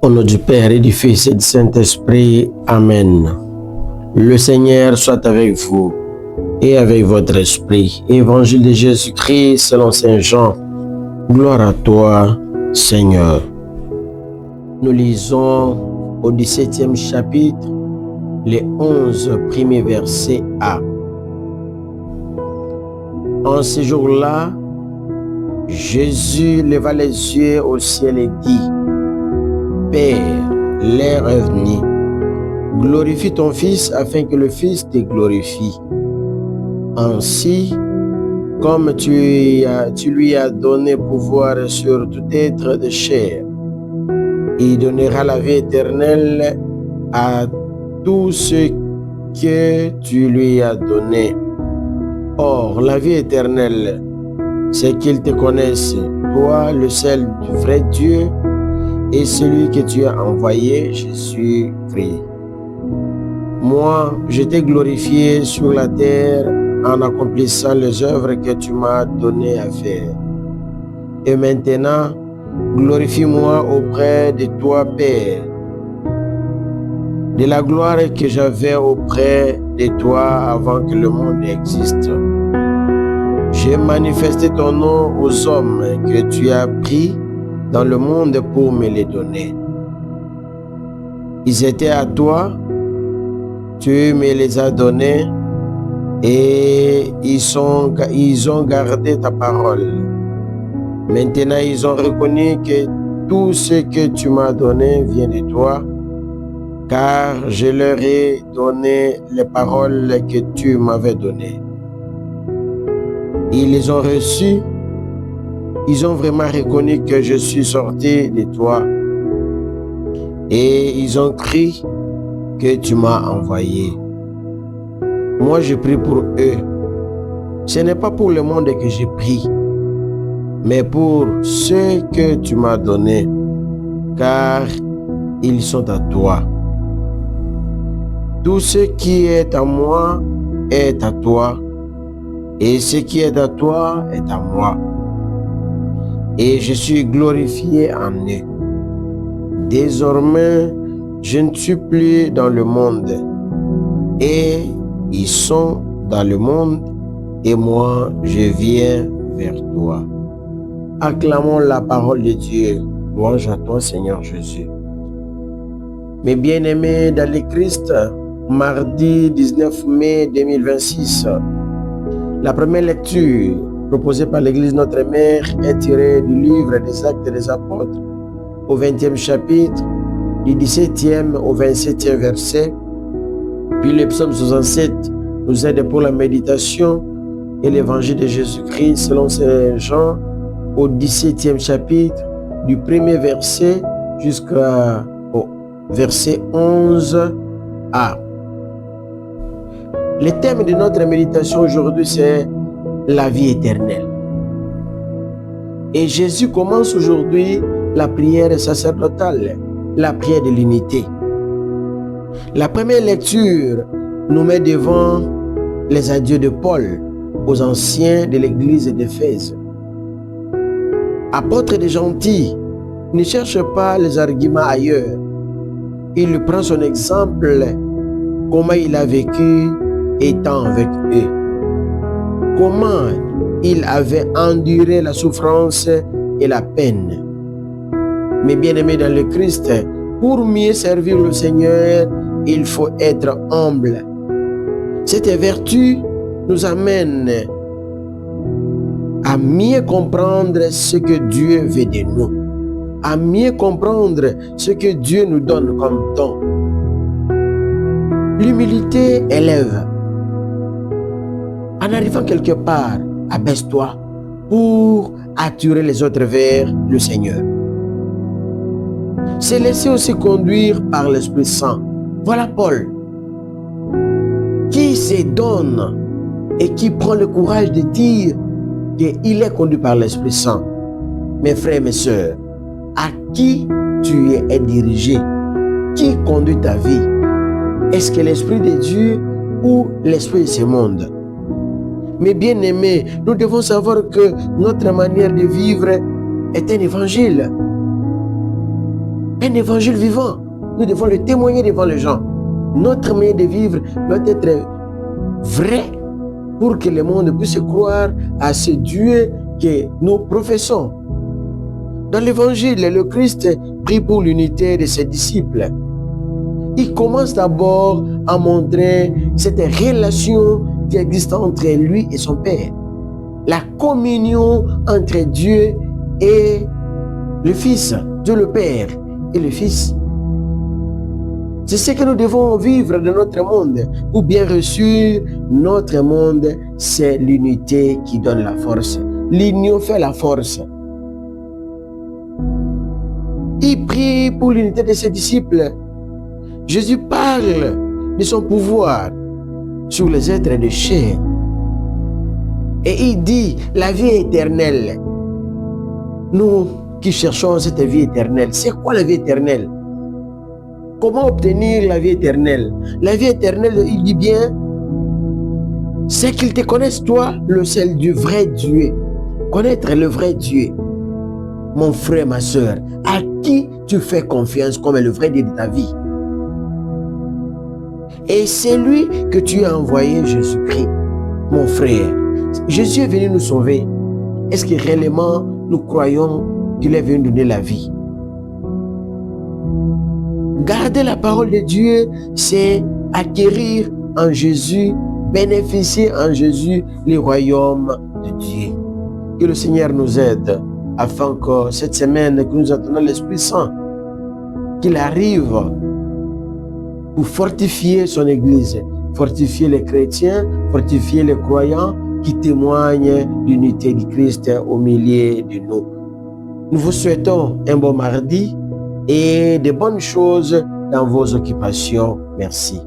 Au nom du Père et du Fils et du Saint-Esprit. Amen. Le Seigneur soit avec vous et avec votre esprit. Évangile de Jésus-Christ selon Saint Jean. Gloire à toi, Seigneur. Nous lisons au 17e chapitre, les 11 premiers versets A. En ce jour-là, Jésus leva les yeux au ciel et dit: Père, l'heure est venue. Glorifie ton Fils afin que le Fils te glorifie. Ainsi, comme tu lui as donné pouvoir sur tout être de chair, il donnera la vie éternelle à tous ceux que tu lui as donnés. Or, la vie éternelle, c'est qu'ils te connaissent, toi, le seul du vrai Dieu, et celui que tu as envoyé, Jésus-Christ. Moi, je t'ai glorifié sur la terre en accomplissant les œuvres que tu m'as donné à faire. Et maintenant, glorifie-moi auprès de toi, Père, de la gloire que j'avais auprès de toi avant que le monde existe. J'ai manifesté ton nom aux hommes que tu as pris dans le monde pour me les donner. Ils étaient à toi, tu me les as donnés et ils ont gardé ta parole. Maintenant, ils ont reconnu que tout ce que tu m'as donné vient de toi, car je leur ai donné les paroles que tu m'avais données. Ils les ont reçues. Ils ont vraiment reconnu que je suis sorti de toi et ils ont cru que tu m'as envoyé. Moi, je prie pour eux. Ce n'est pas pour le monde que je prie, mais pour ceux que tu m'as donnés, car ils sont à toi. Tout ce qui est à moi est à toi, et ce qui est à toi est à moi. Et je suis glorifié en eux. Désormais, je ne suis plus dans le monde, et ils sont dans le monde, et moi, je viens vers toi. Acclamons la parole de Dieu. Louange à toi, Seigneur Jésus. Mes bien-aimés dans le Christ, mardi 19 mai 2026, la première lecture proposé par l'Église Notre Mère est tiré du livre des Actes des Apôtres au 20e chapitre, du 17e au 27e verset. Puis le psaume 67 nous aide pour la méditation et l'évangile de Jésus-Christ selon Saint Jean au 17e chapitre, du premier verset jusqu'au verset 11a. Le thème de notre méditation aujourd'hui, c'est la vie éternelle. Et Jésus commence aujourd'hui la prière sacerdotale, la prière de l'unité. La première lecture nous met devant les adieux de Paul aux anciens de l'église d'Éphèse. Apôtre des gentils, ne cherche pas les arguments ailleurs. Il prend son exemple, comment il a vécu étant avec eux. Comment il avait enduré la souffrance et la peine. Mais bien-aimés dans le Christ, pour mieux servir le Seigneur, il faut être humble. Cette vertu nous amène à mieux comprendre ce que Dieu veut de nous, à mieux comprendre ce que Dieu nous donne comme don. L'humilité élève. En arrivant quelque part, abaisse-toi pour attirer les autres vers le Seigneur. Se laisser aussi conduire par l'Esprit Saint. Voilà Paul, qui se donne et qui prend le courage de dire qu'il est conduit par l'Esprit Saint. Mes frères et mes sœurs, à qui tu es dirigé? Qui conduit ta vie? Est-ce que l'Esprit de Dieu ou l'Esprit de ce monde? Mais bien aimés, nous devons savoir que notre manière de vivre est un évangile. un évangile vivant. Nous devons le témoigner devant les gens. Notre manière de vivre doit être vraie pour que le monde puisse croire à ce Dieu que nous professons. Dans l'évangile, le Christ prie pour l'unité de ses disciples. Il commence d'abord à montrer cette relation qui existe entre lui et son Père. La communion entre Dieu et le Fils, Dieu le Père et le Fils. C'est ce que nous devons vivre dans notre monde. Pour bien reçu, notre monde, c'est l'unité qui donne la force. L'union fait la force. Il prie pour l'unité de ses disciples. Jésus parle de son pouvoir sur les êtres de chair. Et il dit la vie éternelle. Nous qui cherchons cette vie éternelle, c'est quoi la vie éternelle? Comment obtenir la vie éternelle? La vie éternelle, il dit bien, c'est qu'ils te connaissent toi, le seul du vrai Dieu. Connaître le vrai Dieu. Mon frère, ma soeur, à qui tu fais confiance comme le vrai Dieu de ta vie? Et c'est lui que tu as envoyé, Jésus-Christ, mon frère. Jésus est venu nous sauver. Est-ce que réellement nous croyons qu'il est venu donner la vie? Garder la parole de Dieu, c'est acquérir en Jésus, bénéficier en Jésus les royaumes de Dieu. Que le Seigneur nous aide afin que cette semaine que nous attendons l'Esprit Saint, qu'il arrive pour fortifier son Église, fortifier les chrétiens, fortifier les croyants qui témoignent l'unité du Christ au milieu de nous. Nous vous souhaitons un bon mardi et de bonnes choses dans vos occupations. Merci.